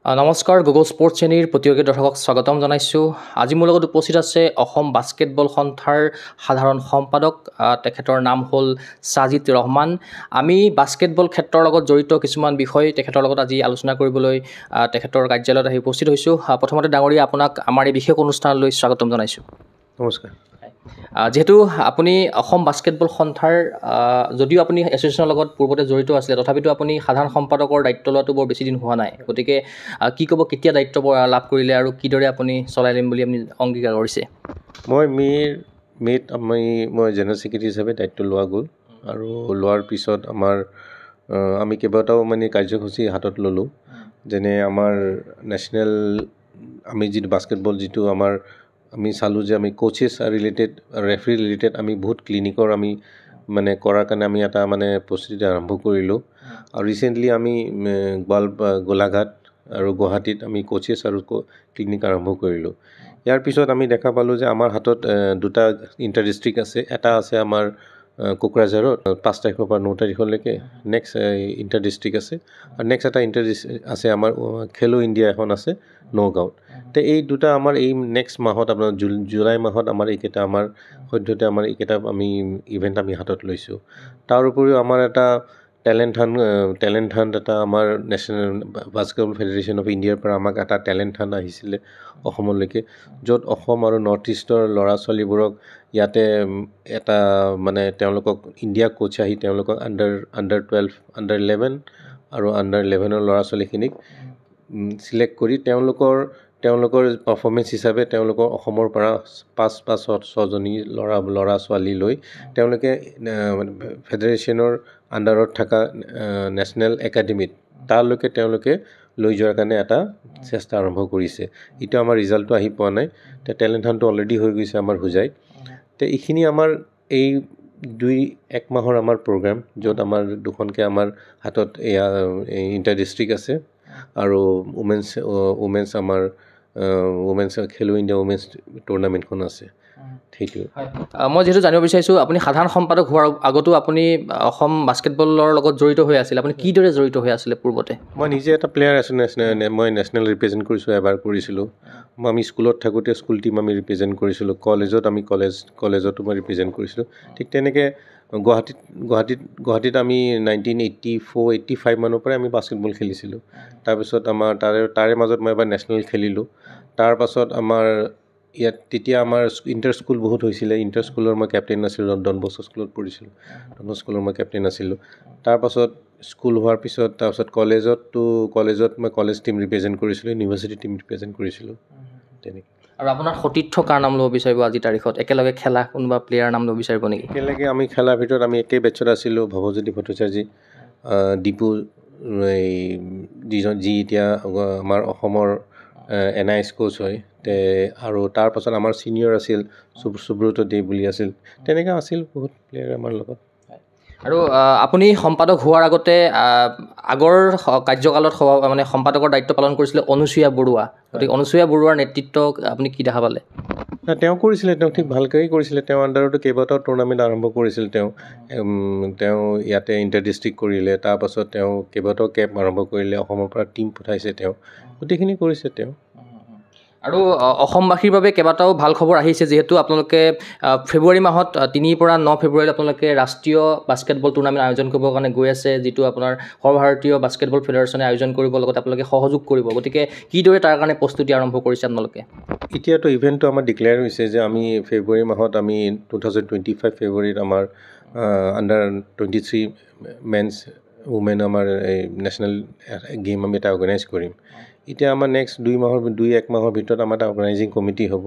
নমস্কাৰ Google sports শ্ৰেণীৰ প্ৰতিযোগী দৰ্শকক স্বাগতম জনাইছোঁ। আজি মোৰ লগত উপস্থিত আছে অসম বাস্কেটবল সন্থাৰ সাধাৰণ সম্পাদক, তেখেতৰ নাম হ'ল ছাজিদ ৰহমান। আমি বাস্কেটবল ক্ষেত্ৰৰ লগত জড়িত কিছুমান বিষয় তেখেতৰ লগত আজি আলোচনা কৰিবলৈ তেখেতৰ কাৰ্যালয়ত আহি উপস্থিত হৈছোঁ। প্ৰথমতে ডাঙৰীয়া, আপোনাক আমাৰ এই বিশেষ অনুষ্ঠানলৈ স্বাগতম জনাইছোঁ। নমস্কাৰ। যিহেতু আপুনি অসম বাস্কেটবল সন্থাৰ যদিও আপুনি এছ'চিয়েশ্যনৰ লগত পূৰ্বতে জড়িত আছিলে, তথাপিতো আপুনি সাধাৰণ সম্পাদকৰ দায়িত্ব লোৱাটো বৰ বেছি দিন হোৱা নাই। গতিকে কি ক'ব, কেতিয়া দায়িত্ব লাভ কৰিলে আৰু কিদৰে আপুনি চলাই নিম বুলি আপুনি অংগীকাৰ কৰিছে? মই মে'ত মই জেনেৰেল ছেক্ৰেটাৰী হিচাপে দায়িত্ব লোৱা গ'ল, আৰু লোৱাৰ পিছত আমি কেইবাটাও কাৰ্যসূচী হাতত ল'লোঁ। যেনে আমাৰ নেশ্যনেল আমি যিটো বাস্কেটবল আমি চালোঁ যে আমি কোচেছ ৰিলেটেড, ৰেফাৰী ৰিলেটেড আমি বহুত ক্লিনিকৰ কৰাৰ কাৰণে আমি এটা প্ৰস্তুতি আৰম্ভ কৰিলোঁ। আৰু ৰিচেণ্টলি আমি গোলাঘাট আৰু গুৱাহাটীত আমি কোচেছ আৰু ক্লিনিক আৰম্ভ কৰিলোঁ। ইয়াৰ পিছত আমি দেখা পালোঁ যে আমাৰ হাতত দুটা ইণ্টাৰ ডিষ্ট্ৰিক্ট আছে। এটা আছে আমাৰ কোকৰাঝাৰত 5 তাৰিখৰ পৰা 9 তাৰিখলৈকে, নেক্সট ইণ্টাৰ ডিষ্ট্ৰিক্ট আছে। আৰু নেক্সট এটা ইণ্টাৰ ডিষ্ট্ৰিক্ট আছে আমাৰ খেলো ইণ্ডিয়া এখন আছে নগাঁৱত। তো এই দুটা আমাৰ এই নেক্সট মাহত আপোনাৰ জুলাই মাহত এইকেইটা সদ্যহতে এইকেইটা ইভেণ্ট আমি হাতত লৈছোঁ। তাৰ উপৰিও আমাৰ এটা টেলেণ্ট হাণ্ট এটা আমাৰ নেশ্যনেল বাস্কেটবল ফেডাৰেশ্যন অফ ইণ্ডিয়াৰ পৰা আমাক এটা টেলেণ্ট হাণ্ট আহিছিলে অসমলৈকে, য'ত অসম আৰু নৰ্থ ইষ্টৰ ল'ৰা ছোৱালীবোৰক ইয়াতে এটা তেওঁলোকক ইণ্ডিয়া কোচ আহি তেওঁলোকক আণ্ডাৰ 12, আণ্ডাৰ 11 আৰু আণ্ডাৰ 11ৰ ল'ৰা ছোৱালীখিনিক চিলেক্ট কৰি তেওঁলোকৰ পাৰফৰ্মেঞ্চ হিচাপে তেওঁলোকৰ অসমৰ পৰা 5-6জনী ল'ৰা ছোৱালী লৈ তেওঁলোকে ফেডাৰেশ্যনৰ আণ্ডাৰত থকা নেশ্যনেল একাডেমীত তালৈকে তেওঁলোকে লৈ যোৱাৰ কাৰণে এটা চেষ্টা আৰম্ভ কৰিছে। এতিয়া আমাৰ ৰিজাল্টটো আহি পোৱা নাই। টেলেণ্ট হাণ্টটো অলৰেডি হৈ গৈছে আমাৰ হোজাইত। তো এইখিনি আমাৰ এই 1 মাহৰ আমাৰ প্ৰগ্ৰাম, য'ত আমাৰ দুখনকৈ আমাৰ হাতত ইণ্টাৰ ডিষ্ট্ৰিক্ট আছে, আৰু উমেন্স আমাৰ উমেন্স খেলো ইণ্ডিয়া উমেন্স টুৰ্ণামেণ্টখন আছে। সেইটোৱে। মই যিহেতু জানিব বিচাৰিছোঁ, আপুনি সাধাৰণ সম্পাদক হোৱাৰ আগতো আপুনি অসম বাস্কেটবলৰ লগত জড়িত হৈ আছিল। আপুনি কিদৰে জড়িত হৈ আছিলে পূৰ্বতে? মই নিজে এটা প্লেয়াৰ আছোঁ। মই নেশ্যনেল ৰিপ্ৰেজেণ্ট কৰিছোঁ, এবাৰ কৰিছিলোঁ। আমি স্কুলত থাকোঁতে স্কুল টীম আমি ৰিপ্ৰেজেণ্ট কৰিছিলোঁ। কলেজতো মই ৰিপ্ৰেজেণ্ট কৰিছিলোঁ। ঠিক তেনেকৈ গুৱাহাটীত আমি 1984-85 মানৰ পৰাই আমি বাস্কেটবল খেলিছিলোঁ। তাৰপিছত আমাৰ তাৰে মাজত মই এবাৰ নেশ্যনেল খেলিলোঁ। তাৰপাছত আমাৰ ইয়াত তেতিয়া আমাৰ ইণ্টাৰ স্কুল বহুত হৈছিলে। ইণ্টাৰ স্কুলৰ মই কেপ্টেইন আছিলোঁ। ডন বস্কো স্কুলত পঢ়িছিলোঁ। ডন বস্কো স্কুলৰ মই কেপ্টেইন আছিলোঁ। তাৰপাছত স্কুল হোৱাৰ পিছত কলেজত মই কলেজ টীম ৰিপ্ৰেজেণ্ট কৰিছিলোঁ, ইউনিভাৰ্চিটি টীম ৰিপ্ৰেজেণ্ট কৰিছিলোঁ। তেনেকৈ। আৰু আপোনাৰ সতীৰ্থ কাৰ নাম ল'ব বিচাৰিব আজিৰ তাৰিখত? একেলগে খেলা কোনোবা প্লেয়াৰ নাম ল'ব বিচাৰিব নেকি? একেলগে আমি খেলাৰ ভিতৰত আমি একে বেটছত আছিলোঁ। ভৱজ্যোতি ভট্টাচাৰ্যী, দীপু, যি এতিয়া আমাৰ অসমৰ NIS কোচ হয়। আৰু তাৰপাছত আমাৰ ছিনিয়ৰ আছিল সুব্ৰত দে বুলি আছিল। তেনেকৈ আছিল বহুত প্লেয়াৰ আমাৰ লগত। আৰু আপুনি সম্পাদক হোৱাৰ আগতে আগৰ কাৰ্যকালত সম্পাদকৰ দায়িত্ব পালন কৰিছিলে অনুসূয়া বৰুৱা। গতিকে অনুসূয়া বৰুৱাৰ নেতৃত্ব আপুনি কি দেখা পালে? তেওঁ কৰিছিলে, তেওঁ ঠিক ভালকৈয়ে কৰিছিলে। তেওঁ আণ্ডাৰতো কেইবাটাও টুৰ্ণামেণ্ট আৰম্ভ কৰিছিল। তেওঁ ইয়াতে ইণ্টাৰ ডিষ্ট্ৰিক্ট কৰিলে। তাৰপাছত তেওঁ কেইবাটাও কেম্প আৰম্ভ কৰিলে। অসমৰ পৰা টীম পঠাইছে। তেওঁ গোটেইখিনি কৰিছে তেওঁ। আৰু অসমবাসীৰ বাবে কেইবাটাও ভাল খবৰ আহিছে, যিহেতু আপোনালোকে ফেব্ৰুৱাৰী মাহত 3 পৰা 9 ফেব্ৰুৱাৰীত আপোনালোকে ৰাষ্ট্ৰীয় বাস্কেটবল টুৰ্ণামেণ্ট আয়োজন কৰিবৰ কাৰণে গৈ আছে, যিটো আপোনাৰ সৰ্বভাৰতীয় বাস্কেটবল ফেডাৰেশ্যনে আয়োজন কৰিব, লগতে আপোনালোকে সহযোগ কৰিব। গতিকে কিদৰে তাৰ কাৰণে প্ৰস্তুতি আৰম্ভ কৰিছে আপোনালোকে? এতিয়াতো ইভেণ্টটো আমাৰ ডিক্লেয়াৰ হৈছে যে আমি ফেব্ৰুৱাৰী মাহত 2025 ফেব্ৰুৱাৰীত আমাৰ আণ্ডাৰ 23 মেন্স উমেন আমাৰ এই নেশ্যনেল গেম আমি এটা অৰ্গেনাইজ কৰিম। এতিয়া আমাৰ নেক্সট 1 মাহৰ ভিতৰত আমাৰ এটা অৰ্গেনাইজিং কমিটি হ'ব।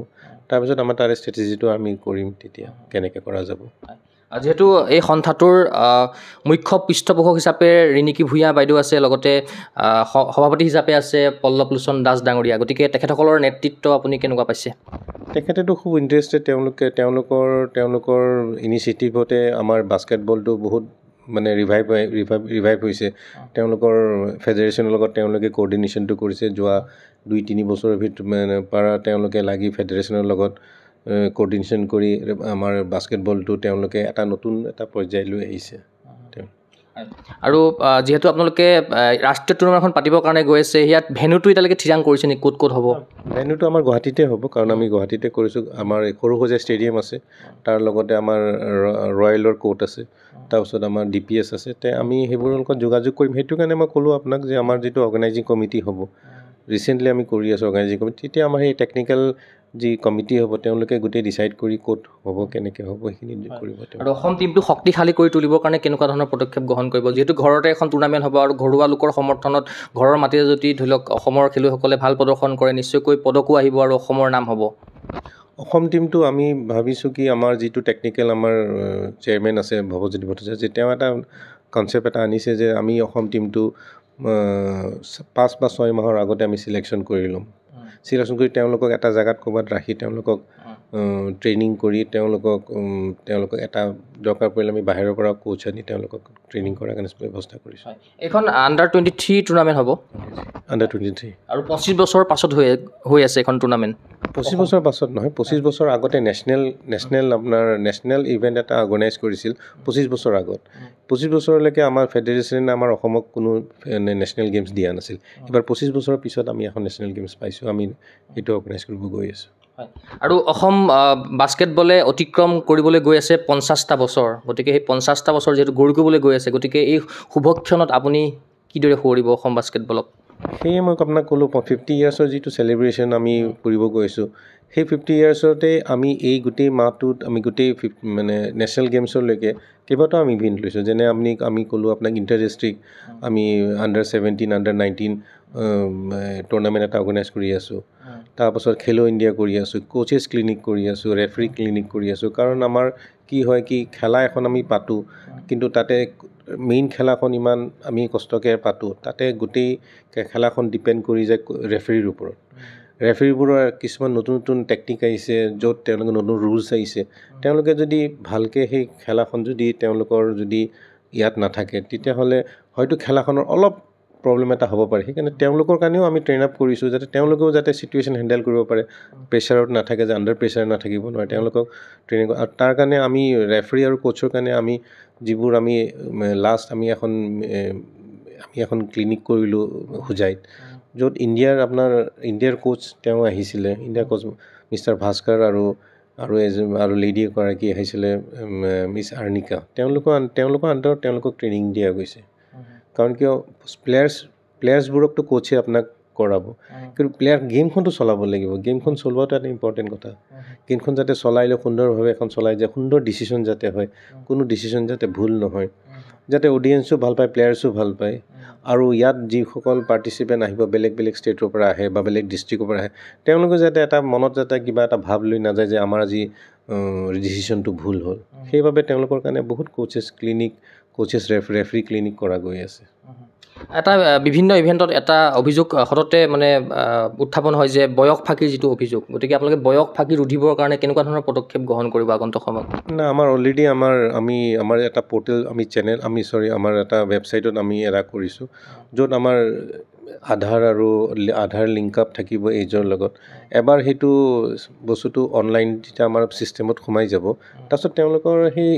তাৰপিছত আমাৰ তাৰে ষ্ট্ৰেটেজিটো আমি কৰিম, তেতিয়া কেনেকৈ কৰা যাব। যিহেতু এই সন্থাটোৰ মুখ্য পৃষ্ঠপোষক হিচাপে ৰিণিকী ভূঞা বাইদেউ আছে, লগতে সভাপতি হিচাপে আছে পল্লৱ লোচন দাস ডাঙৰীয়া। গতিকে তেখেতসকলৰ নেতৃত্ব আপুনি কেনেকুৱা পাইছে? তেখেতেতো খুব ইণ্টাৰেষ্টেড। তেওঁলোকৰ ইনিচিয়েটিভতে আমাৰ বাস্কেটবলটো বহুত ৰিভাইভ হৈছে। তেওঁলোকৰ ফেডাৰেশ্যনৰ লগত তেওঁলোকে কোঅৰ্ডিনেশ্যনটো কৰিছে। যোৱা 2-3 বছৰৰ পৰা তেওঁলোকে লাগি ফেডাৰেশ্যনৰ লগত কোঅৰ্ডিনেশ্যন কৰি আমাৰ বাস্কেটবলটো তেওঁলোকে নতুন এটা পৰ্যায়লৈ আহিছে। আৰু যিহেতু আপোনালোকে ৰাষ্ট্ৰীয় টুৰ্ণামেণ্টখন পাতিবৰ কাৰণে গৈ আছে ইয়াত ভেন্যুটো এতিয়ালৈকে ঠিৰাং কৰিছে নেকি ক'ত হ'ব ভেন্যুটো আমাৰ গুৱাহাটীতে হ'ব কাৰণ আমি গুৱাহাটীতে কৰিছোঁ আমাৰ সৰু সজাই ষ্টেডিয়াম আছে তাৰ লগতে আমাৰ ৰয়েলৰ কোৰ্ট আছে তাৰপিছত আমাৰ DPS আছে তে আমি সেইবোৰৰ লগত যোগাযোগ কৰিম সেইটো কাৰণে মই ক'লোঁ আপোনাক যে আমাৰ যিটো অৰ্গেনাইজিং কমিটি হ'ব ৰিচেণ্টলি আমি কৰি আছোঁ অৰ্গেনাইজিং কমিটি তেতিয়া আমাৰ সেই টেকনিকেল যি কমিটি হ'ব তেওঁলোকে গোটেই ডিচাইড কৰি ক'ত হ'ব কেনেকৈ হ'ব সেইখিনি কৰিব আৰু অসম টীমটো শক্তিশালী কৰি তুলিবৰ কাৰণে কেনেকুৱা ধৰণৰ পদক্ষেপ গ্ৰহণ কৰিব যিহেতু ঘৰতে এখন টুৰ্ণামেণ্ট হ'ব আৰু ঘৰুৱা লোকৰ সমৰ্থনত ঘৰৰ মাটিতে যদি ধৰি লওক অসমৰ খেলুৱৈসকলে ভাল প্ৰদৰ্শন কৰে নিশ্চয়কৈ পদকো আহিব আৰু অসমৰ নাম হ'ব অসম টীমটো আমি ভাবিছোঁ কি আমাৰ যিটো টেকনিকেল আমাৰ চেয়াৰমেন আছে ভৱজ্যোতি ভট্টাচাৰ্য তেওঁ এটা কনচেপ্ট এটা আনিছে যে আমি অসম টীমটো 5 বা 6 মাহৰ আগতে আমি চিলেকশ্যন কৰি ল'ম চিলেকশ্যন কৰি তেওঁলোকক এটা জেগাত ক'ৰবাত ৰাখি তেওঁলোকক ট্ৰেইনিং কৰি তেওঁলোকক এটা দৰকাৰ পৰিলে আমি বাহিৰৰ পৰা কোচ আনি তেওঁলোকক ট্ৰেইনিং কৰাৰ কাৰণে ব্যৱস্থা কৰিছোঁ এইখন আণ্ডাৰ 23 টুৰ্ণামেণ্ট হ'ব আণ্ডাৰ 23 আৰু 25 বছৰ পাছত হৈ আছে এখন টুৰ্ণামেণ্ট 25 বছৰ পাছত নহয় 25 বছৰ আগতে নেশ্যনেল ইভেণ্ট এটা অৰ্গেনাইজ কৰিছিল 25 বছৰ আগত 25 বছৰলৈকে আমাৰ ফেডাৰেশ্যনে আমাৰ অসমক কোনো নেশ্যনেল গেমছ দিয়া নাছিল এবাৰ 25 বছৰৰ পিছত আমি এখন নেশ্যনেল গেমছ পাইছোঁ আমি এইটো অৰ্গেনাইজ কৰিব গৈ আছোঁ আৰু অসম বাস্কেটবলে অতিক্ৰম কৰিবলৈ গৈ আছে 50টা বছৰ গতিকে সেই 50টা বছৰ যিহেতু গৌৰৱ কৰিবলৈ গৈ আছে গতিকে এই শুভক্ষণত আপুনি কিদৰে সুঁৱৰিব অসম বাস্কেটবলক সেয়ে মই আপোনাক ক'লোঁ 50 ইয়াৰ্ছৰ যিটো চেলিব্ৰেশ্যন আমি কৰিব গৈছোঁ সেই 50 ইয়াৰ্ছতে আমি এই গোটেই মাহটোত আমি গোটেই মানে নেশ্যনেল গেমছলৈকে কেইবাটাও আমি ইভেণ্ট লৈছোঁ যেনে আমি ক'লোঁ আপোনাক ইণ্টাৰ ডিষ্ট্ৰিক্ট আমি আণ্ডাৰ 17 আণ্ডাৰ 19 টুৰ্ণামেণ্ট এটা অৰ্গেনাইজ কৰি আছোঁ তাৰপাছত খেলো ইণ্ডিয়া কৰি আছোঁ কোচেছ ক্লিনিক কৰি আছোঁ ৰেফাৰী ক্লিনিক কৰি আছোঁ কাৰণ আমাৰ কি হয় কি খেলা এখন আমি পাতোঁ কিন্তু তাতে মেইন খেলাখন ইমান আমি কষ্টকৈ পাতোঁ তাতে গোটেই খেলাখন ডিপেণ্ড কৰি যায় ৰেফাৰীৰ ওপৰত ৰেফাৰীবোৰৰ কিছুমান নতুন টেকনিক আহিছে য'ত তেওঁলোকে নতুন ৰুলছ আহিছে তেওঁলোকে যদি ভালকৈ সেই খেলাখন যদি তেওঁলোকৰ যদি ইয়াত নাথাকে তেতিয়াহ'লে হয়তো খেলাখনৰ অলপ প্ৰব্লেম এটা হ'ব পাৰে সেইকাৰণে তেওঁলোকৰ কাৰণেও আমি ট্ৰেইন আপ কৰিছোঁ যাতে তেওঁলোকেও যাতে চিটুৱেশ্যন হেণ্ডেল কৰিব পাৰে প্ৰেছাৰত নাথাকে যে আণ্ডাৰ প্ৰেছাৰ নাথাকিব নোৱাৰে তেওঁলোকক ট্ৰেইনিং আৰু তাৰ কাৰণে আমি ৰেফাৰী আৰু কোচৰ কাৰণে আমি যিবোৰ আমি লাষ্ট আমি এখন ক্লিনিক কৰিলোঁ হোজাইত য'ত ইণ্ডিয়াৰ কোচ তেওঁ আহিছিলে ইণ্ডিয়াৰ কোচ মিষ্টাৰ ভাস্কৰ আৰু লেডি এগৰাকী আহিছিলে মিছ আৰ্নিকা তেওঁলোকৰ আণ্ডাৰত তেওঁলোকক ট্ৰেইনিং দিয়া গৈছে কাৰণ কিয় প্লেয়াৰ্ছবোৰকতো কোচে আপোনাক কৰাব কিন্তু গেমখনটো চলাব লাগিব গেমখন চলোৱাটো এটা ইম্পৰ্টেণ্ট কথা গেমখন যাতে চলাই লৈ সুন্দৰভাৱে এখন চলাই যায় সুন্দৰ ডিচিশ্যন যাতে হয় কোনো ডিচিশ্যন যাতে ভুল নহয় যাতে অডিয়েঞ্চো ভাল পায় প্লেয়াৰ্ছো ভাল পায় আৰু ইয়াত যিসকল পাৰ্টিচিপেণ্ট আহিব বেলেগ ষ্টেটৰ পৰা আহে বা বেলেগ ডিষ্ট্ৰিক্টৰ পৰা আহে তেওঁলোকে যাতে এটা মনত যাতে কিবা এটা ভাৱ লৈ নাযায় যে আমাৰ আজি ডিচিশ্যনটো ভুল হ'ল সেইবাবে তেওঁলোকৰ কাৰণে বহুত কোচেছ ৰেফাৰী ক্লিনিক কৰা গৈ আছে এটা বিভিন্ন ইভেণ্টত এটা অভিযোগ সততে মানে উত্থাপন হয় যে বয়স ফাঁকিৰ যিটো অভিযোগ গতিকে আপোনালোকে বয়স ফাঁকি ৰুধিবৰ কাৰণে কেনেকুৱা ধৰণৰ পদক্ষেপ গ্ৰহণ কৰিব আগন্তুক সময়ত না আমাৰ অলৰেডি আমাৰ এটা পৰ্টেল আমাৰ এটা ৱেবছাইটত আমি এটা কৰিছোঁ য'ত আমাৰ আধাৰ লিংক আপ থাকিব এইজৰ লগত এবাৰ সেইটো বস্তুটো অনলাইন যেতিয়া আমাৰ ছিষ্টেমত সোমাই যাব তাৰপিছত তেওঁলোকৰ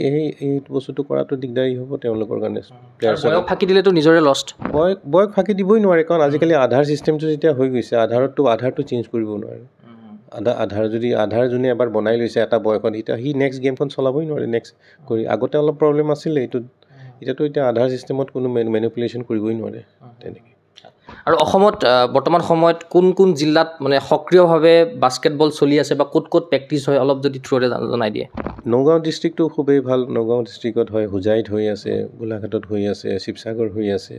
এই বস্তুটো কৰাটো দিগদাৰী হ'ব তেওঁলোকৰ কাৰণে বয়স ফাঁকি দিলেতো নিজৰে লষ্ট বয়স ফাঁকি দিবই নোৱাৰে কাৰণ আজিকালি আধাৰ ছিষ্টেমটো যেতিয়া হৈ গৈছে আধাৰটো চেঞ্জ কৰিব নোৱাৰে আধাৰ যোনে এবাৰ বনাই লৈছে এটা বয়সত এতিয়া সি নেক্সট গেমখন চলাবই নোৱাৰে নেক্সট কৰি আগতে অলপ প্ৰব্লেম আছিলে এতিয়া আধাৰ ছিষ্টেমত কোনো মেনিপুলেশ্যন কৰিবই নোৱাৰে তেনেকৈ আৰু অসমত বৰ্তমান সময়ত কোন জিলাত মানে সক্ৰিয়ভাৱে বাস্কেটবল চলি আছে বা ক'ত প্ৰেক্টিছ হয় অলপ যদি থ্ৰুৰে জনাই দিয়ে নগাঁও ডিষ্ট্ৰিক্টটো খুবেই ভাল নগাঁও ডিষ্ট্ৰিক্টত হয় হোজাইত হৈ আছে গোলাঘাটত হৈ আছে শিৱসাগৰ হৈ আছে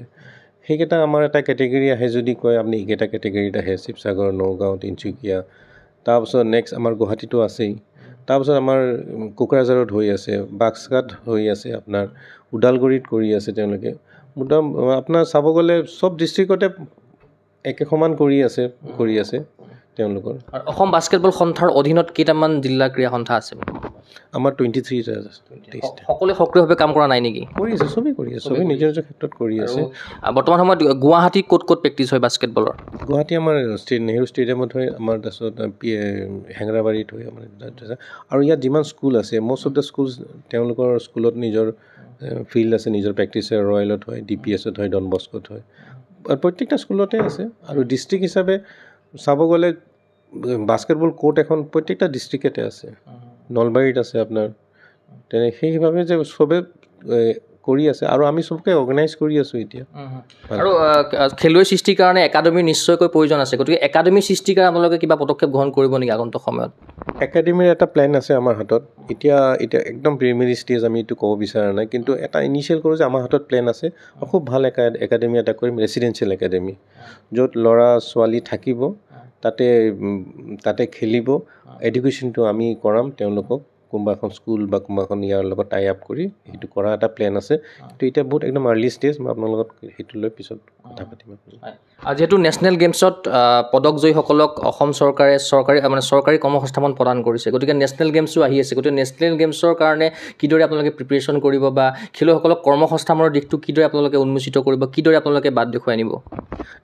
সেইকেইটা আমাৰ এটা কেটেগৰী আহে যদি কয় আপুনি এইকেইটা কেটেগৰীত আহে শিৱসাগৰ নগাঁও তিনিচুকীয়া তাৰপিছত নেক্সট আমাৰ গুৱাহাটীতো আছেই তাৰপিছত আমাৰ কোকৰাঝাৰত হৈ আছে বাক্সাত হৈ আছে আপোনাৰ ওদালগুৰিত কৰি আছে তেওঁলোকে আপোনাৰ চাব গ'লে চব ডিষ্ট্ৰিক্টতে একে সমান কৰি আছে তেওঁলোকৰ অসম বাস্কেটবল সন্থাৰ অধীনত কেইটামান জিলা ক্ৰীড়া সন্থা আছে আমাৰ 23টা সকলোৱে সক্ৰিয়ভাৱে কাম কৰা নাই নেকি? কৰি আছে, চবেই কৰি আছে, চবেই নিজৰ নিজৰ ক্ষেত্ৰত কৰি আছে। বৰ্তমান সময়ত গুৱাহাটীত ক'ত ক'ত প্ৰেক্টিছ হয় বাস্কেটবলৰ? গুৱাহাটী আমাৰ নেহৰু ষ্টেডিয়ামত হয়, আমাৰ তাৰপিছত হেঙেৰাবাৰীত হয় আমাৰ। আৰু ইয়াত যিমান স্কুল আছে মষ্ট অফ দ্য স্কুলছ তেওঁলোকৰ স্কুলত নিজৰ ফিল্ড আছে, নিজৰ প্ৰেক্টিছ হয়। ৰয়েলত হয়, DPSত হয়, ডন বস্কোত হয়, আৰু প্ৰত্যেকটা স্কুলতে আছে। আৰু ডিষ্ট্ৰিক্ট হিচাপে চাব গ'লে বাস্কেটবল কোৰ্ট এখন প্ৰত্যেকটা ডিষ্ট্ৰিক্টতে আছে। নলবাৰীত আছে আপোনাৰ। সেইভাৱে যে চবে কৰি আছে, আৰু আমি চবকে অৰ্গেনাইজ কৰি আছোঁ এতিয়া। আৰু খেলুৱৈ সৃষ্টিৰ কাৰণে একাডেমীৰ নিশ্চয়কৈ প্ৰয়োজন আছে, গতিকে একাডেমী সৃষ্টিৰ কাৰণে আপোনালোকে কিবা পদক্ষেপ গ্ৰহণ কৰিব নেকি আগন্তুক সময়ত? একাডেমীৰ এটা প্লেন আছে আমাৰ হাতত। এতিয়া একদম প্ৰিমিয়াৰী ষ্টেজ আমি এইটো ক'ব বিচৰা নাই, কিন্তু এটা ইনিচিয়েল কৰোঁ যে আমাৰ হাতত প্লেন আছে। খুব ভাল একাডেমী এটা কৰিম, ৰেচিডেঞ্চিয়েল একাডেমী, য'ত ল'ৰা ছোৱালী থাকিব, তাতে খেলিব, এডুকেশ্যনটো আমি কৰাম তেওঁলোকক। কোনোবা এখন স্কুল বা কোনোবা এখন ইয়াৰ লগত টাই আপ কৰি সেইটো কৰা এটা প্লেন আছে। তো এতিয়া বহুত একদম আৰ্লি ষ্টেজ, মই আপোনাৰ লগত সেইটো লৈ পিছত কথা পাতিম। যিহেতু নেশ্যনেল গেমছত পদকজয়ীসকলক অসম চৰকাৰে চৰকাৰী কৰ্মসংস্থাপন প্ৰদান কৰিছে, গতিকে নেশ্যনেল গেমছো আহি আছে। গতিকে নেশ্যনেল গেমছৰ কাৰণে কিদৰে আপোনালোকে প্ৰিপেৰেশ্যন কৰিব, বা খেলুৱৈসকলক কৰ্মসংস্থাপনৰ দিশটো কিদৰে আপোনালোকে উন্মোচিত কৰিব, কিদৰে আপোনালোকে বাদ দেখুৱাই আনিব?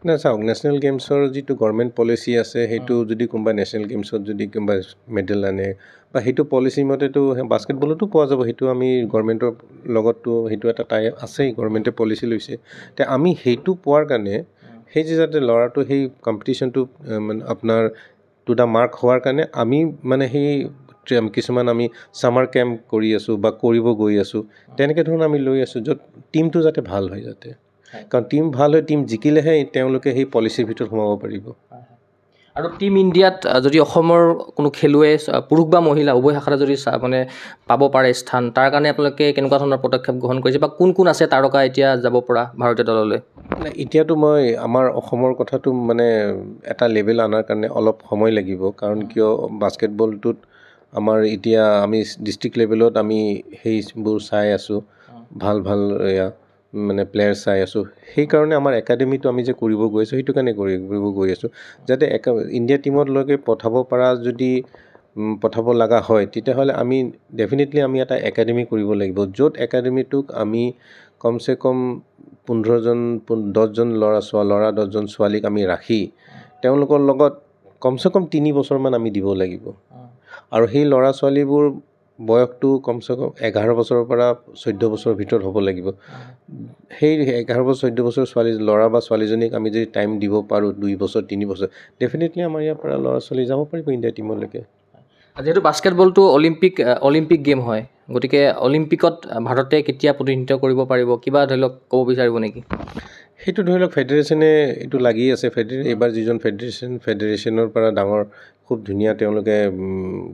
নাই, চাওক, নেশ্যনেল গেমছৰ যিটো গভৰ্ণমেণ্ট পলিচি আছে, সেইটো যদি কোনোবা নেশ্যনেল গেমছত যদি কোনোবা মেডেল আনে, বা সেইটো পলিচি মতেতো বাস্কেটবলতো পোৱা যাব। সেইটো আমি গভৰ্ণমেণ্টৰ লগততো সেইটো এটা টাই আছেই, গভৰ্ণমেণ্টে পলিচি লৈছে। তে আমি সেইটো পোৱাৰ কাৰণে সেই যে যাতে ল'ৰাটো সেই কম্পিটিশ্যনটো আপোনাৰ টু দ্য মাৰ্ক হোৱাৰ কাৰণে আমি সেই কিছুমান আমি ছামাৰ কেম্প কৰি আছোঁ বা কৰিব গৈ আছোঁ। তেনেকৈ ধৰণৰ আমি লৈ আছোঁ, য'ত টীমটো যাতে ভাল হয় যাতে। কাৰণ টীম ভাল হয়, টীম জিকিলেহে তেওঁলোকে সেই পলিচিৰ ভিতৰত সোমাব পাৰিব। আৰু টীম ইণ্ডিয়াত যদি অসমৰ কোনো খেলুৱৈ, পুৰুষ বা মহিলা উভয় শাখাতে যদি পাব পাৰে স্থান, তাৰ কাৰণে আপোনালোকে কেনেকুৱা ধৰণৰ পদক্ষেপ গ্ৰহণ কৰিছে, বা কোন কোন আছে তাৰকা এতিয়া যাব পৰা ভাৰতীয় দললৈ? এতিয়াতো মই আমাৰ অসমৰ কথাটো এটা লেভেল অনাৰ কাৰণে অলপ সময় লাগিব। কাৰণ কিয়, বাস্কেটবলটোত আমাৰ এতিয়া আমি ডিষ্ট্ৰিক্ট লেভেলত আমি সেইবোৰ চাই আছোঁ, ভাল ভাল প্লেয়াৰ চাই আছোঁ। সেইকাৰণে আমাৰ একাডেমিটো আমি যে কৰিব গৈ আছোঁ, সেইটো কাৰণে কৰিব গৈ আছোঁ, যাতে ইণ্ডিয়া টীমতলৈকে পঠাব লগা হয়, তেতিয়াহ'লে আমি ডেফিনেটলি আমি এটা একাডেমি কৰিব লাগিব, য'ত একাডেমিটোক আমি কমচে কম 10জন ল'ৰা 10জন ছোৱালীক আমি ৰাখি তেওঁলোকৰ লগত কমচে কম 3 বছৰমান আমি দিব লাগিব। আৰু সেই ল'ৰা ছোৱালীবোৰ বয়সটো কমচে কম 11 বছৰৰ পৰা 14 বছৰৰ ভিতৰত হ'ব লাগিব। সেই 11 বছৰ 14 বছৰ ল'ৰা বা ছোৱালীজনীক আমি যদি টাইম দিব পাৰোঁ, 2 বছৰ 3 বছৰ, ডেফিনেটলি আমাৰ ইয়াৰ পৰা ল'ৰা ছোৱালী যাব পাৰিব ইণ্ডিয়া টীমলৈকে। যিহেতু বাস্কেটবলটো অলিম্পিক গেম হয়, গতিকে অলিম্পিকত ভাৰতে কেতিয়া প্ৰতিনিধিত্ব কৰিব পাৰিব, কিবা ধৰি লওক ক'ব বিচাৰিব নেকি? সেইটো ধৰি লওক ফেডাৰেশ্যনে এইটো লাগি আছে। এইবাৰ যিজন ফেডাৰেশ্যনৰ পৰা ডাঙৰ খুব ধুনীয়া তেওঁলোকে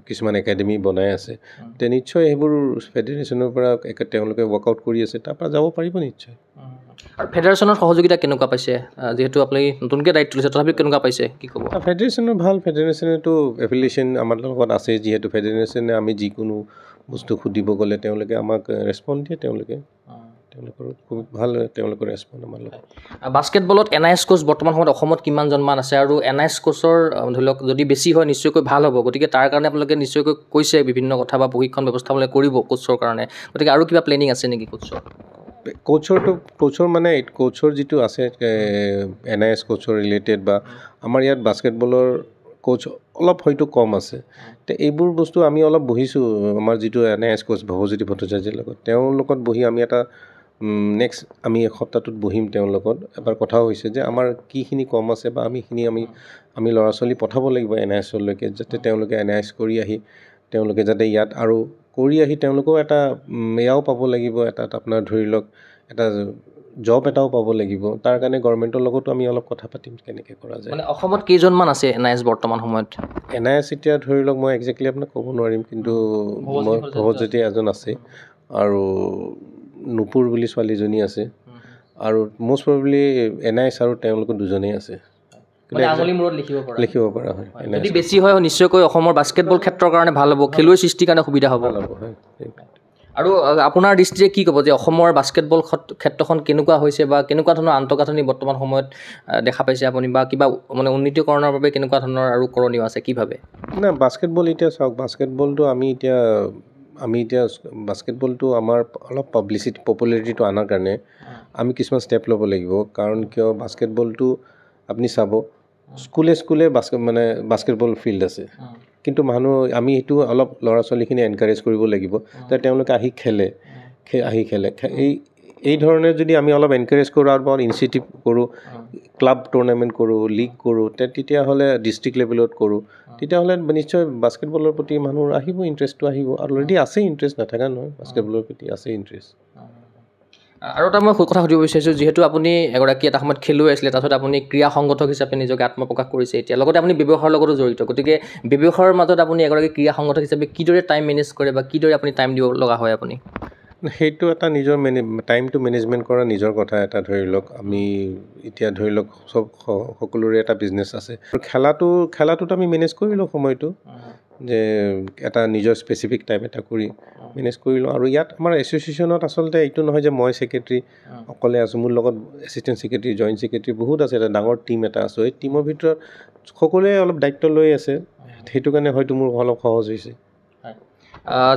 কিছুমান একাডেমি বনাই আছে। তে নিশ্চয় সেইবোৰ ফেডাৰেশ্যনৰ পৰা তেওঁলোকে ৱৰ্কআউট কৰি আছে, তাৰ পৰা যাব পাৰিব নিশ্চয়। আৰু ফেডাৰেশ্যনৰ সহযোগিতা কেনেকুৱা পাইছে? যিহেতু আপুনি নতুনকৈ দায়িত্ব লৈছে, তথাপিও কেনেকুৱা পাইছে, কি ক'ব? ফেডাৰেশ্যনৰ ভাল, ফেডাৰেশ্যনেতো এফিলিয়েশ্যন আমাৰ লগত আছে। যিহেতু ফেডাৰেশ্যনে আমি যিকোনো বস্তু সুধিব গ'লে তেওঁলোকে আমাক ৰেচপণ্ড দিয়ে। তেওঁলোকৰ খুব ভাল তেওঁলোকৰ ৰেচপণ্ড আমাৰ লগত। বাস্কেটবলত NIS কোচ বৰ্তমান সময়ত অসমত কিমানজনমান আছে, আৰু NIS কোচৰ ধৰি লওক যদি বেছি হয় নিশ্চয়কৈ ভাল হ'ব। গতিকে তাৰ কাৰণে আপোনালোকে নিশ্চয়কৈ কৈছে বিভিন্ন কথা, বা প্ৰশিক্ষণ ব্যৱস্থা আপোনালোকে কৰিব কোচৰ কাৰণে। গতিকে আৰু কিবা প্লেনিং আছে নেকি কোচৰ? কোচৰ যিটো আছে NIS কোচৰ ৰিলেটেড, বা আমাৰ ইয়াত বাস্কেটবলৰ কোচ অলপ হয়তো কম আছে। তো এইবোৰ বস্তু আমি অলপ বহিছোঁ, আমাৰ যিটো NIS কোচ ভৱজ্যোতি ভট্টাচাৰ্যৰ লগত, তেওঁৰ লগত বহি আমি এটা নেক্সট আমি সপ্তাহটোত বহিম। তেওঁৰ লগত এবাৰ কথাও হৈছে যে আমাৰ কিখিনি কম আছে, বা আমি ল'ৰা ছোৱালী পঠাব লাগিব NISলৈকে, যাতে তেওঁলোকে NIS কৰি আহি তেওঁলোকে যাতে ইয়াত আৰু কৰি আহি তেওঁলোকেও এটা এয়াও পাব লাগিব, এটা আপোনাৰ ধৰি লওক এটা জব এটাও পাব লাগিব। তাৰ কাৰণে গভৰ্ণমেণ্টৰ লগতো আমি অলপ কথা পাতিম কেনেকৈ কৰা যায়। অসমত কেইজনমান আছে NIS বৰ্তমান সময়ত? NIS এতিয়া ধৰি লওক মই একজেক্টলি আপোনাক ক'ব নোৱাৰিম, কিন্তু মই ভৱজ্যোতি এজন আছে, আৰু নুপুৰ বুলি ছোৱালীজনী আছে, আৰু মষ্ট প্ৰবেবলি NIS আৰু তেওঁলোকৰ দুজনেই আছে। লিখিব পৰা হয়। যদি বেছি হয় নিশ্চয়কৈ অসমৰ বাস্কেটবল ক্ষেত্ৰৰ কাৰণে ভাল হ'ব, খেলুৱৈ সৃষ্টিৰ কাৰণে সুবিধা হ'ব। আৰু আপোনাৰ দৃষ্টিৰে কি ক'ব যে অসমৰ বাস্কেটবল ক্ষেত্ৰখন কেনেকুৱা হৈছে, বা কেনেকুৱা ধৰণৰ আন্তঃগাঁথনি বৰ্তমান সময়ত দেখা পাইছে আপুনি, বা কিবা উন্নীতকৰণৰ বাবে কেনেকুৱা ধৰণৰ আৰু কৰণীয় আছে, কি ভাবে? বাস্কেটবল এতিয়া চাওক, বাস্কেটবলটো আমি এতিয়া আমি এতিয়া বাস্কেটবলটো আমাৰ অলপ পপুলাৰিটিটো আনাৰ কাৰণে আমি কিছুমান ষ্টেপ ল'ব লাগিব কাৰণ কিয় বাস্কেটবলটো আপুনি চাব স্কুলে বাস্কেটবল ফিল্ড আছে কিন্তু আমি এইটো অলপ ল'ৰা ছোৱালীখিনি এনকাৰেজ কৰিব লাগিব যে তেওঁলোকে আহি খেলে এই ধৰণে যদি আমি অলপ এনকাৰেজ কৰোঁ আৰু ইনিচিয়েটিভ কৰোঁ ক্লাব টুৰ্ণামেণ্ট কৰোঁ লিগ কৰোঁ তেতিয়াহ'লে ডিষ্ট্ৰিক্ট লেভেলত কৰোঁ তেতিয়াহ'লে নিশ্চয় বাস্কেটবলৰ প্ৰতি মানুহৰ আহিব ইণ্টাৰেষ্টটো আহিব আৰু অলৰেডি আছে ইণ্টাৰেষ্ট নাথাকা নহয় বাস্কেটবলৰ প্ৰতি আছে ইণ্টাৰেষ্ট আৰু এটা মই কথা সুধিব বিচাৰিছোঁ যিহেতু আপুনি এগৰাকী এটা সময়ত খেলুৱৈ আছিলে তাৰপিছত আপুনি ক্ৰীড়া সংগঠক হিচাপে নিজকে আত্মপ্ৰকাশ কৰিছে এতিয়া লগতে আপুনি ব্যৱসায়ৰ লগতো জড়িত গতিকে ব্যৱসায়ৰ মাজত আপুনি এগৰাকী ক্ৰীড়া সংগঠক হিচাপে কিদৰে টাইম মেনেজ কৰে বা কিদৰে আপুনি টাইম দিব লগা হয় আপুনি সেইটো এটা নিজৰ টাইমটো মেনেজমেণ্ট কৰা নিজৰ কথা এটা ধৰি লওক আমি এতিয়া ধৰি লওক সকলোৰে এটা বিজনেছ আছে আৰু খেলাটোত আমি মেনেজ কৰি লওঁ সময়টো যে এটা নিজৰ স্পেচিফিক টাইম এটা কৰি মেনেজ কৰি লওঁ আৰু ইয়াত আমাৰ এছ'চিয়েশ্যনত আচলতে এইটো নহয় যে মই ছেক্ৰেটাৰী অকলে আছোঁ মোৰ লগত এছিষ্টেণ্ট ছেক্ৰেটাৰী জইণ্ট ছেক্ৰেটাৰী বহুত আছে এটা ডাঙৰ টীম এটা আছে এই টীমৰ ভিতৰত সকলোৱে অলপ দায়িত্ব লৈ আছে সেইটো কাৰণে হয়তো মোৰ অলপ সহজ হৈছে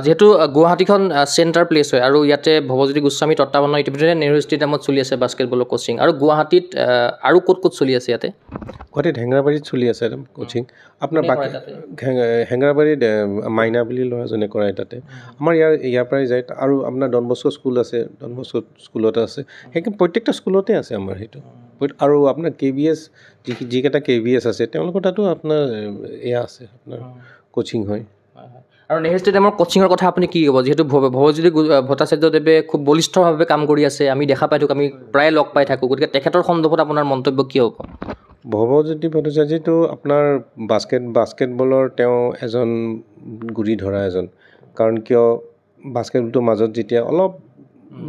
যেহেতু গুৱাহাটীখন চেণ্টাৰ প্লেচ হয় আৰু ইয়াতে ভৱজ্যোতি গোস্বামী তত্বাৱধানত ইতিমধ্যে নেহৰু ষ্টেডিয়ামত চলি আছে বাস্কেটবলৰ কোচিং আৰু গুৱাহাটীত আৰু ক'ত চলি আছে ইয়াতে গুৱাহাটীত হেঙেৰাবাৰীত চলি আছে কোচিং আপোনাৰ বাকী হেঙেৰাবাৰীত মাইনা বুলি ল'ৰাজনে কৰায় তাতে আমাৰ ইয়াৰ পৰাই যায় আৰু আপোনাৰ ডন বস্কো স্কুল আছে ডন বস্কো স্কুলতে আছে সেইকাৰণে প্ৰত্যেকটা স্কুলতে আছে আমাৰ সেইটো আৰু আপোনাৰ KVS যিকেইটা KVS আছে তেওঁলোকৰ তাতো আপোনাৰ এয়া আছে আপোনাৰ কোচিং হয় আৰু নেহৰু ষ্টেডিয়ামৰ কোচিঙৰ কথা আপুনি কি ক'ব যিহেতু ভৱজ্যোতি ভট্টাচাৰ্যদেৱে খুব বলিষ্ঠভাৱে কাম কৰি আছে আমি দেখা পাই থাকোঁ আমি প্ৰায় লগ পাই থাকোঁ গতিকে তেখেতৰ সন্দৰ্ভত আপোনাৰ মন্তব্য কি হ'ব ভৱজ্যোতি ভট্টাচাৰ্যটো আপোনাৰ বাস্কেটবলৰ তেওঁ এজন গুৰি ধৰা এজন কাৰণ কিয় বাস্কেটবলটোৰ মাজত যেতিয়া অলপ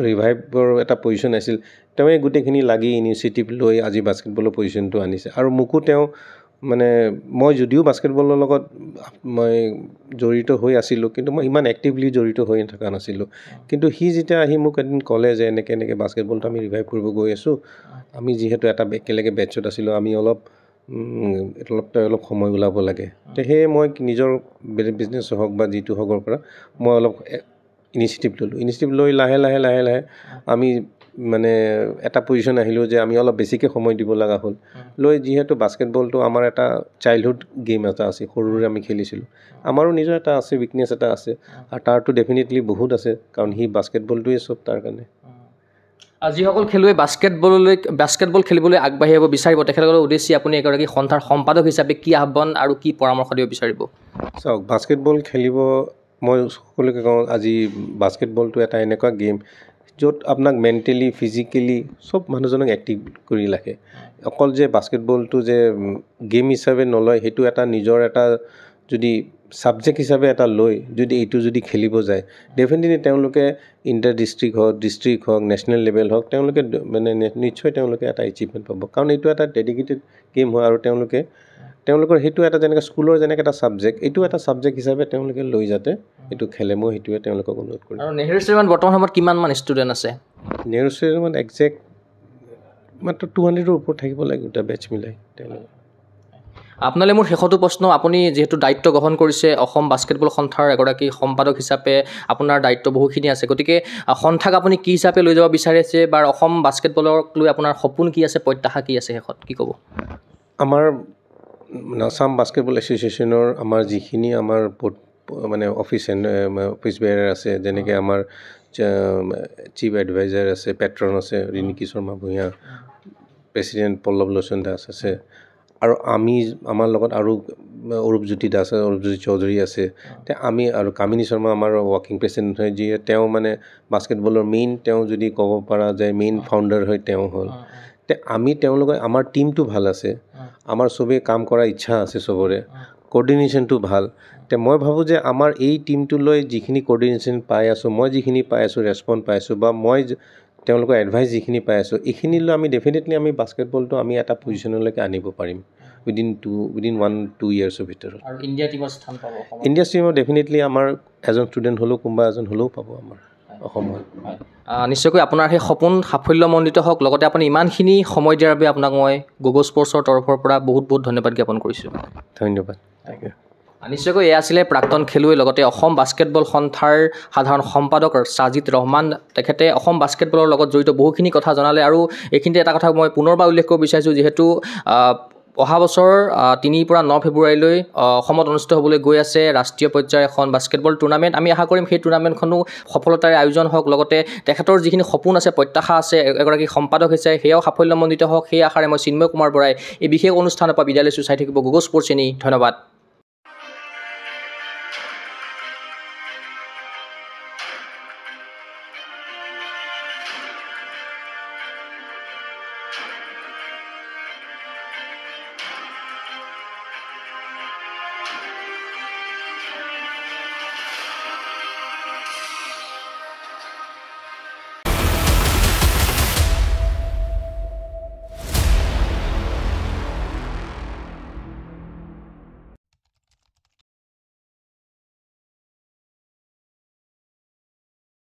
ৰিভাইভৰ এটা পজিশ্যন আছিল তেওঁৱে গোটেইখিনি লাগি ইনিচিয়েটিভ লৈ আজি বাস্কেটবলৰ পজিশ্যনটো আনিছে আৰু মোকো তেওঁ মই যদিও বাস্কেটবলৰ লগত মই জড়িত হৈ আছিলোঁ কিন্তু মই ইমান এক্টিভলি জড়িত হৈ থকা নাছিলোঁ কিন্তু সি যেতিয়া আহি মোক এদিন ক'লে যে এনেকৈ বাস্কেটবলটো আমি ৰিভাইভ কৰিব গৈ আছোঁ আমি যিহেতু এটা একেলগে বেটছত আছিলোঁ আমি অলপ সময় ওলাব লাগে সেয়ে মই নিজৰ বিজনেছ হওক বা যিটো হকৰ পৰা মই অলপ ইনিচিয়েটিভ লৈ লাহে লাহে আমি এটা পজিশ্যন আহিলোঁ যে আমি অলপ বেছিকৈ সময় দিব লগা হ'ল লৈ যিহেতু বাস্কেটবলটো আমাৰ এটা চাইল্ডহুড গেম এটা আছে সৰুৰে আমি খেলিছিলোঁ আমাৰো নিজৰ এটা আছে উইকনেছ এটা আছে আৰু তাৰতো ডেফিনেটলি বহুত আছে কাৰণ সি বাস্কেটবলটোৱে চব তাৰ কাৰণে যিসকল খেলুৱৈ বাস্কেটবল খেলিবলৈ আগবাঢ়ি আহিব বিচাৰিব তেখেতসকলৰ উদ্দেশ্যে আপুনি এগৰাকী সন্থাৰ সম্পাদক হিচাপে কি আহ্বান আৰু কি পৰামৰ্শ দিব বিচাৰিব চাওক বাস্কেটবল খেলিব মই সকলোকে কওঁ আজি বাস্কেটবলটো এটা এনেকুৱা গেম য'ত আপোনাক মেণ্টেলি ফিজিকেলি চব মানুহজনক এক্টিভ কৰি ৰাখে অকল যে বাস্কেটবলটো যে গেম হিচাপে নলয় সেইটো এটা নিজৰ এটা যদি ছাবজেক্ট হিচাপে এটা লৈ এইটো যদি খেলিব যায় ডেফিনেটলি তেওঁলোকে ইণ্টাৰ ডিষ্ট্ৰিক্ট হওক নেশ্যনেল লেভেল হওক তেওঁলোকে নিশ্চয় তেওঁলোকে এটা এচিভমেণ্ট পাব কাৰণ এইটো এটা ডেডিকেটেড গেম হয় আৰু তেওঁলোকৰ সেইটো এটা যেনেকৈ স্কুলৰ যেনেকৈ এটা ছাবজেক্ট এইটো এটা ছাবজেক্ট হিচাপে তেওঁলোকে লৈ যাতে এইটো খেলে মই সেইটোৱে তেওঁলোকক অনুৰোধ কৰিম আৰু নেহৰু ষ্টেডিয়ামত বৰ্তমান সময়ত কিমানমান ষ্টুডেণ্ট আছে নেহৰু ষ্টেডিয়ামত একজেক্ট মাত্ৰ 200ৰ ওপৰত থাকিব লাগে দুটা বেটছ মিলাই তেওঁলোকে আপোনালৈ মোৰ শেষতো প্ৰশ্ন আপুনি যিহেতু দায়িত্ব গ্ৰহণ কৰিছে অসম বাস্কেটবল সন্থাৰ এগৰাকী সম্পাদক হিচাপে আপোনাৰ দায়িত্ব বহুখিনি আছে গতিকে সন্থাক আপুনি কি হিচাপে লৈ যাব বিচাৰিছে বা অসম বাস্কেটবলক লৈ আপোনাৰ সপোন কি আছে প্ৰত্যাশা কি আছে শেষত কি ক'ব আমাৰ আসাম বাস্কেটবল এছ'চিয়েশ্যনৰ আমাৰ যিখিনি আমাৰ অফিচ বেয়াৰ আছে যেনেকৈ আমাৰ চিফ এডভাইজাৰ আছে পেট্ৰন আছে ৰিণিকি শৰ্মা ভূঞা প্ৰেচিডেণ্ট পল্লৱ লোচন দাস আছে আৰু আমাৰ লগত আৰু অৰূপজ্যোতি দাস অৰূপজ্যোতি চৌধুৰী আছে আমি আৰু কামিনী শৰ্মা আমাৰ ৱৰ্কিং প্ৰেচিডেণ্ট হয় যিয়ে তেওঁ বাস্কেটবলৰ মেইন তেওঁ যদি ক'ব পৰা যায় মেইন ফাউণ্ডাৰ হয় তেওঁ হ'ল আমি তেওঁলোকৰ আমাৰ টীমটো ভাল আছে আমাৰ চবেই কাম কৰাৰ ইচ্ছা আছে চবৰে কোঅৰ্ডিনেশ্যনটো ভাল মই ভাবোঁ যে আমাৰ এই টীমটো লৈ যিখিনি কোঅৰ্ডিনেশ্যন পাই আছোঁ মই যিখিনি পাই আছোঁ ৰেছপন্স পাই আছোঁ বা মই তেওঁলোকৰ এডভাইচ যিখিনি পাই আছোঁ এইখিনি লৈ আমি ডেফিনেটলি আমি বাস্কেটবলটো আমি এটা পজিশ্যনলৈকে আনিব পাৰিম উইদিন 1-2 ইয়াৰ্ছৰ ভিতৰত আৰু ইণ্ডিয়া টিমত স্থান পাব ইণ্ডিয়া টিমত ডেফিনেটলি আমাৰ এজন ষ্টুডেণ্ট হ'লেও কোনোবা এজন হ'লেও পাব আমাৰ অসমত নিশ্চয়কৈ আপোনাৰ সেই সপোন সাফল্যমণ্ডিত হওক লগতে আপুনি ইমানখিনি সময় দিয়াৰ বাবে আপোনাক মই গগৈ স্পৰ্টছৰ তৰফৰ পৰা বহুত ধন্যবাদ জ্ঞাপন কৰিছোঁ ধন্যবাদ নিশ্চয়কৈ এয়া আছিলে প্ৰাক্তন খেলুৱৈ লগতে অসম বাস্কেটবল সন্থাৰ সাধাৰণ সম্পাদক ছাজিদ ৰহমান। তেখেতে অসম বাস্কেটবলৰ লগত জড়িত বহুখিনি কথা জনালে আৰু এইখিনিতে এটা কথা মই পুনৰবাৰ উল্লেখ কৰিব বিচাৰিছোঁ, যিহেতু অহা বছৰ 3 পৰা 9 ফেব্ৰুৱাৰীলৈ অসমত অনুষ্ঠিত হ'বলৈ গৈ আছে ৰাষ্ট্ৰীয় পৰ্যায়ৰ এখন বাস্কেটবল টুৰ্ণামেণ্ট। আমি আশা কৰিম সেই টুৰ্ণামেণ্টখনো সফলতাৰে আয়োজন হওক, লগতে তেখেতৰ যিখিনি সপোন আছে, প্ৰত্যাশা আছে, এগৰাকী সম্পাদক হৈছে সেয়াও সাফল্যমণ্ডিত হওক, সেই আশাৰে মই চিন্ময় কুমাৰ বৰাই এই বিশেষ অনুষ্ঠানৰ পৰা বিদায় লৈছোঁ। চাই থাকিব গুগল স্পৰ্টছ চেনি। ধন্যবাদ।